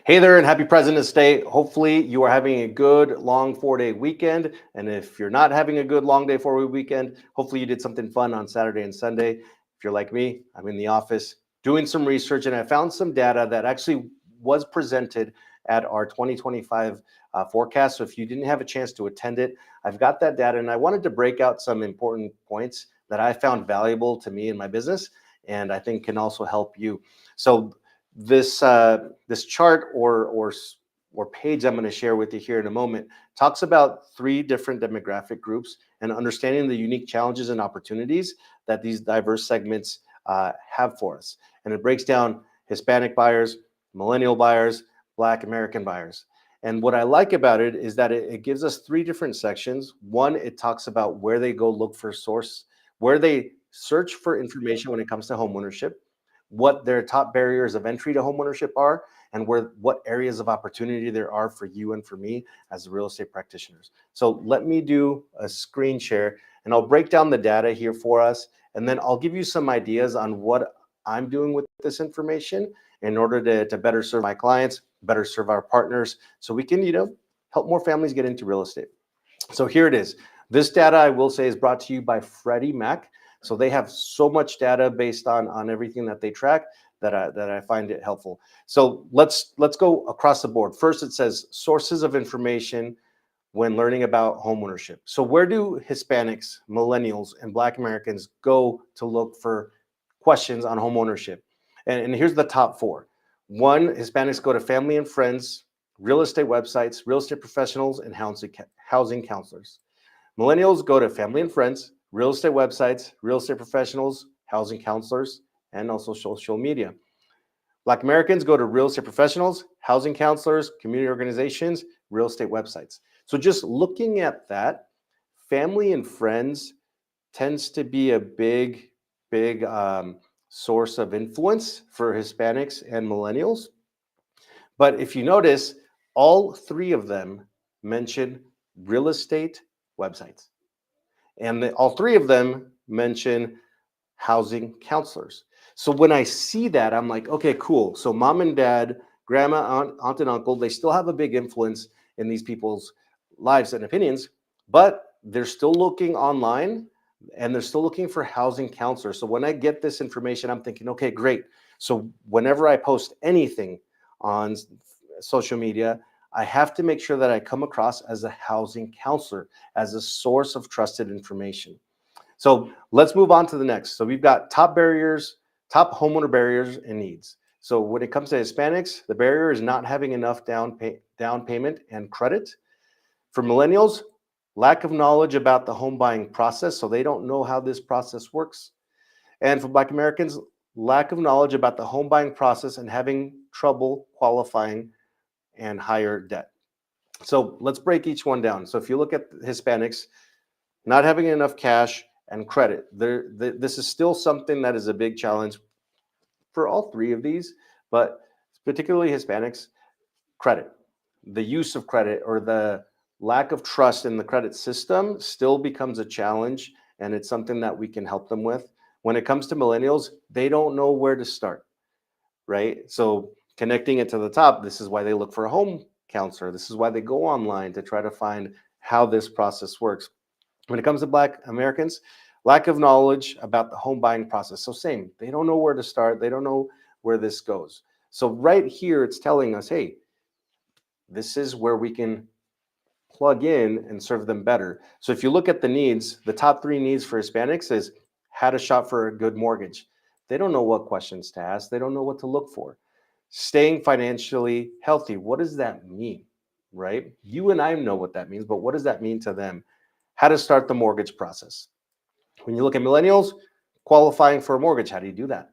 Hey there, and happy President's Day. Hopefully, you are having a good long 4-day weekend. And if you're not having a good long day 4-week weekend, hopefully you did something fun on Saturday and Sunday. If you're like me, I'm in the office doing some research, and I found some data that actually was presented at our 2025 forecast. So if you didn't have a chance to attend it, I've got that data, and I wanted to break out some important points that I found valuable to me in my business, and I think can also help you. So this chart or page I'm going to share with you here in a moment talks about 3 different demographic groups and understanding the unique challenges and opportunities that these diverse segments have for us. And it breaks down Hispanic buyers, millennial buyers, Black American buyers. And what I like about it is that it gives us 3 different sections. One, it talks about where they go look for source, where they search for information when it comes to homeownership, what their top barriers of entry to homeownership are, and what areas of opportunity there are for you and for me as real estate practitioners. So let me do a screen share, and I'll break down the data here for us, and then I'll give you some ideas on what I'm doing with this information in order to better serve my clients, better serve our partners, so we can help more families get into real estate. So here it is. This data, I will say, is brought to you by Freddie Mac. So they have so much data based on everything that they track that I find it helpful. So let's go across the board. First, it says sources of information when learning about homeownership. So where do Hispanics, millennials, and Black Americans go to look for questions on homeownership? And here's the top 4. 1, Hispanics go to family and friends, real estate websites, real estate professionals, and housing counselors. Millennials go to family and friends, real estate websites, real estate professionals, housing counselors, and also social media. Black Americans go to real estate professionals, housing counselors, community organizations, real estate websites. So just looking at that, family and friends tends to be a big source of influence for Hispanics and millennials. But if you notice, all 3 of them mention real estate websites. And all 3 of them mention housing counselors. So when I see that, I'm like, okay, cool. So mom and dad, grandma, aunt and uncle, they still have a big influence in these people's lives and opinions, but they're still looking online and they're still looking for housing counselors. So when I get this information, I'm thinking, okay, great. So whenever I post anything on social media, I have to make sure that I come across as a housing counselor, as a source of trusted information. So let's move on to the next. So we've got top homeowner barriers and needs. So when it comes to Hispanics, the barrier is not having enough down payment and credit. For millennials, lack of knowledge about the home buying process, so they don't know how this process works. And for Black Americans, lack of knowledge about the home buying process and having trouble qualifying and higher debt. So let's break each one down. So if you look at Hispanics, not having enough cash and credit, this is still something that is a big challenge for all 3 of these, but particularly Hispanics. Credit, the use of credit or the lack of trust in the credit system still becomes a challenge, and it's something that we can help them with. When it comes to millennials, they don't know where to start, right? So connecting it to the top, this is why they look for a home counselor. This is why they go online to try to find how this process works. When it comes to Black Americans, lack of knowledge about the home buying process. So same, they don't know where to start. They don't know where this goes. So right here, it's telling us, hey, this is where we can plug in and serve them better. So if you look at the needs, the top 3 needs for Hispanics is how to shop for a good mortgage. They don't know what questions to ask. They don't know what to look for. Staying financially healthy. What does that mean, right? You and I know what that means, but what does that mean to them? How to start the mortgage process. When you look at millennials, qualifying for a mortgage, how do you do that?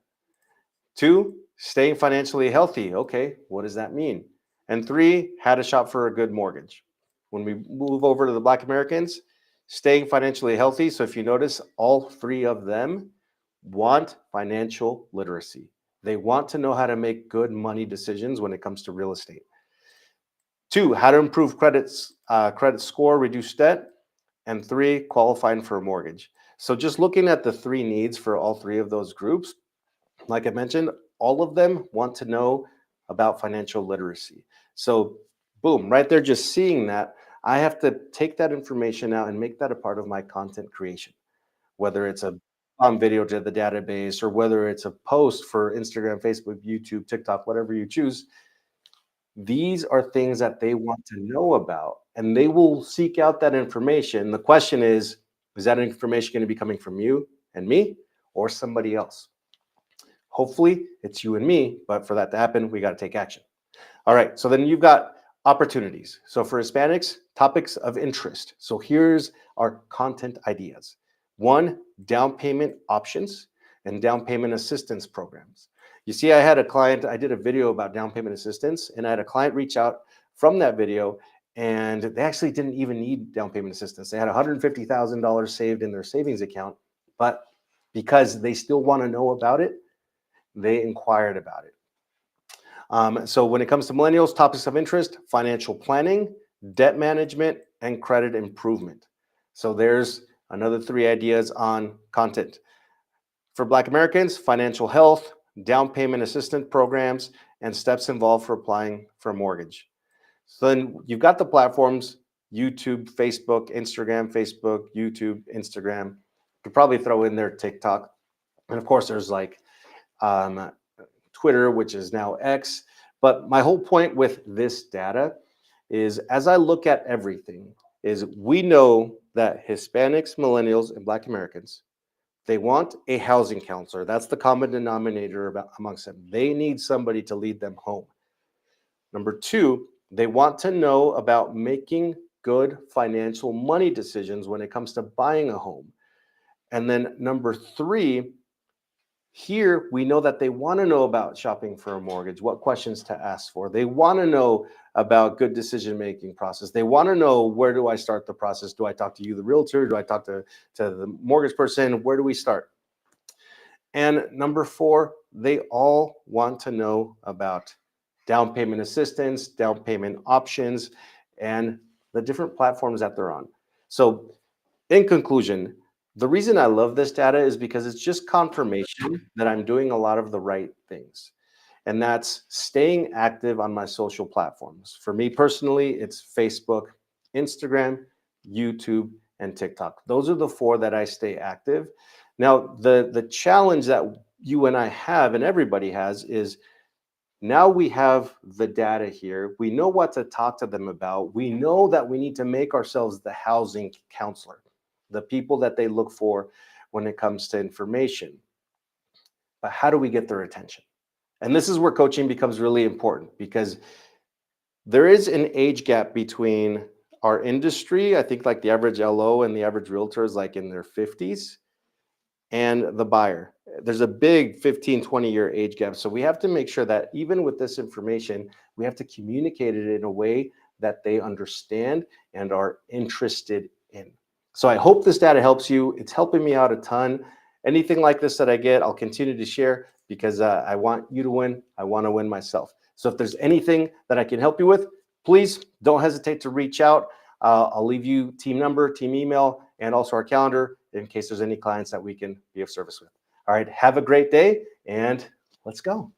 2, staying financially healthy. Okay, what does that mean? And 3, how to shop for a good mortgage. When we move over to the Black Americans, staying financially healthy. So if you notice, all 3 of them want financial literacy. They want to know how to make good money decisions when it comes to real estate. 2, how to improve credit score, reduce debt. And 3, qualifying for a mortgage. So just looking at the 3 needs for all 3 of those groups, like I mentioned, all of them want to know about financial literacy. So boom, right there, just seeing that, I have to take that information out and make that a part of my content creation, whether it's a video to the database or whether it's a post for Instagram, Facebook, YouTube, TikTok, whatever you choose. These are things that they want to know about, and they will seek out that information. The question is that information going to be coming from you and me or somebody else? Hopefully, it's you and me, but for that to happen, we got to take action. All right, so then you've got opportunities. So for Hispanics, topics of interest. So here's our content ideas. One, down payment options and down payment assistance programs. You see, I had a client, I did a video about down payment assistance, and I had a client reach out from that video, and they actually didn't even need down payment assistance. They had $150,000 saved in their savings account, but because they still want to know about it, they inquired about it. So when it comes to millennials, topics of interest, financial planning, debt management, and credit improvement. So there's another 3 ideas on content. For Black Americans, financial health, down payment assistance programs, and steps involved for applying for a mortgage. So then you've got the platforms, YouTube, Facebook, YouTube, Instagram. You could probably throw in there TikTok. And of course, there's like Twitter, which is now X. But my whole point with this data is, as I look at everything, is we know that Hispanics, millennials, and Black Americans, they want a housing counselor. That's the common denominator amongst them. They need somebody to lead them home. Number 2, they want to know about making good financial money decisions when it comes to buying a home. And then number 3, here, we know that they want to know about shopping for a mortgage, what questions to ask for. They want to know about good decision-making process. They want to know, where do I start the process? Do I talk to you, the realtor? Do I talk to the mortgage person? Where do we start? And number 4, they all want to know about down payment assistance, down payment options, and the different platforms that they're on. So in conclusion, the reason I love this data is because it's just confirmation that I'm doing a lot of the right things. And that's staying active on my social platforms. For me personally, it's Facebook, Instagram, YouTube, and TikTok. Those are the 4 that I stay active. Now, the challenge that you and I have, and everybody has, is now we have the data here. We know what to talk to them about. We know that we need to make ourselves the housing counselor, the people that they look for when it comes to information. But how do we get their attention? And this is where coaching becomes really important, because there is an age gap between our industry. I think like the average LO and the average realtor is like in their 50s, and the buyer. There's a big 15, 20-year age gap. So we have to make sure that even with this information, we have to communicate it in a way that they understand and are interested in. So I hope this data helps you. It's helping me out a ton. Anything like this that I get, I'll continue to share, because I want you to win. I want to win myself. So if there's anything that I can help you with, please don't hesitate to reach out. I'll leave you team number, team email, and also our calendar in case there's any clients that we can be of service with. All right, have a great day, and let's go.